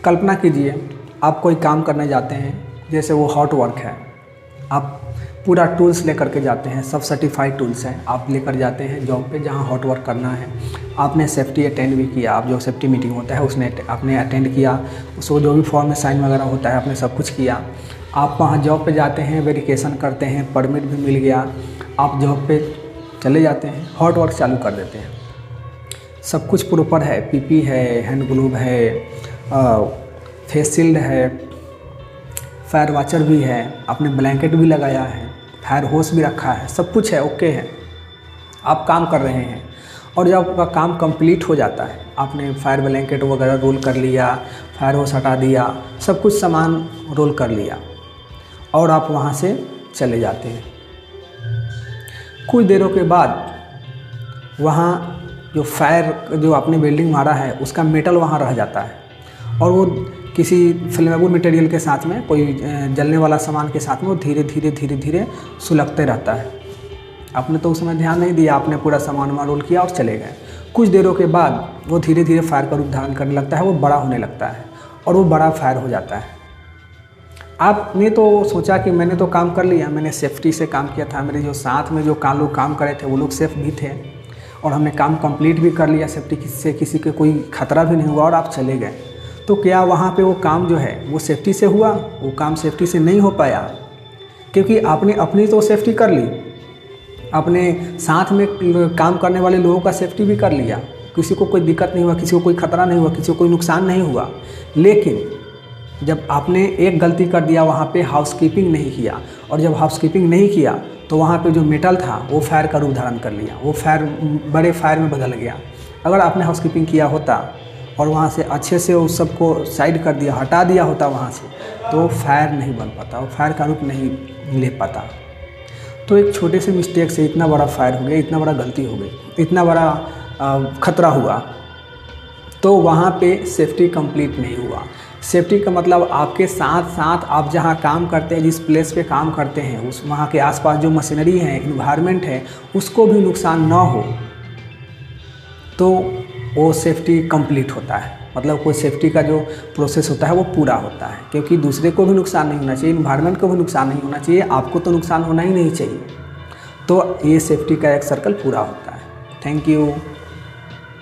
कल्पना कीजिए आप कोई काम करने जाते हैं, जैसे वो हॉट वर्क है, आप पूरा टूल्स लेकर के जाते हैं, सब सर्टिफाइड टूल्स हैं, आप लेकर जाते हैं जॉब पे जहाँ हॉट वर्क करना है। आपने सेफ्टी अटेंड भी किया, आप जो सेफ्टी मीटिंग होता है उसने आपने अटेंड किया, उसको जो भी फॉर्म में साइन वगैरह होता है आपने सब कुछ किया। आप वहाँ जॉब पे जाते हैं, वेरिफिकेशन करते हैं, परमिट भी मिल गया, आप जॉब पे चले जाते हैं, हॉट वर्क चालू कर देते हैं। सब कुछ प्रॉपर है, पीपी है, हैंड ग्लोव है, फेस शील्ड है, फायर वॉचर भी है, आपने ब्लैंकेट भी लगाया है, फायर होस भी रखा है, सब कुछ है, ओके है। आप काम कर रहे हैं और जब आपका काम कंप्लीट हो जाता है, आपने फायर ब्लैंकेट वगैरह रोल कर लिया, फायर होस हटा दिया, सब कुछ सामान रोल कर लिया और आप वहाँ से चले जाते हैं। कुछ देरों के बाद वहाँ जो फायर जो आपने बिल्डिंग मारा है उसका मेटल वहाँ रह जाता है और वो किसी फ्लेमेबल मटेरियल के साथ में, कोई जलने वाला सामान के साथ में वो धीरे धीरे सुलगते रहता है। आपने तो उस समय ध्यान नहीं दिया, आपने पूरा सामान वहाँ रोल किया और चले गए। कुछ देरों के बाद वो धीरे धीरे फायर का रूप धारण करने लगता है, वो बड़ा होने लगता है और वो बड़ा फायर हो जाता है। आपने तो सोचा कि मैंने तो काम कर लिया, मैंने सेफ्टी से काम किया था, मेरे जो साथ में जो लोग काम करे थे वो लोग सेफ भी थे और हमने काम कंप्लीट भी कर लिया, सेफ्टी से किसी के कोई खतरा भी नहीं हुआ और आप चले गए। तो क्या वहाँ पे वो काम जो है वो सेफ्टी से हुआ? वो काम सेफ्टी से नहीं हो पाया, क्योंकि आपने अपनी तो सेफ्टी कर ली, अपने साथ में काम करने वाले लोगों का सेफ्टी भी कर लिया, किसी को कोई दिक्कत नहीं हुआ, किसी को कोई खतरा नहीं हुआ, किसी को कोई नुकसान नहीं हुआ। लेकिन जब आपने एक गलती कर दिया, वहाँ पे हाउसकीपिंग नहीं किया, और जब हाउसकीपिंग नहीं किया तो वहाँ पे जो मेटल था वो फायर का रूप धारण कर लिया, वो फायर बड़े फायर में बदल गया। अगर आपने हाउसकीपिंग किया होता और वहाँ से अच्छे से उस सबको साइड कर दिया, हटा दिया होता वहाँ से, तो फायर नहीं बन पाता, वो फायर का रूप नहीं ले पाता। तो एक छोटे से मिस्टेक से इतना बड़ा फायर हो गया, इतना बड़ा गलती हो गई, इतना बड़ा खतरा हुआ, तो वहाँ पे सेफ्टी कंप्लीट नहीं हुआ। सेफ्टी का मतलब आपके साथ साथ आप जहाँ काम करते हैं, जिस प्लेस पे काम करते हैं, उस वहाँ के आसपास जो मशीनरी है, इन्वायरमेंट है, उसको भी नुकसान ना हो, तो वो सेफ्टी कंप्लीट होता है। मतलब कोई सेफ्टी का जो प्रोसेस होता है वो पूरा होता है, क्योंकि दूसरे को भी नुकसान नहीं होना चाहिए, इन्वायरमेंट को भी नुकसान नहीं होना चाहिए, आपको तो नुकसान होना ही नहीं चाहिए। तो ये सेफ्टी का एक सर्कल पूरा होता है। Thank you.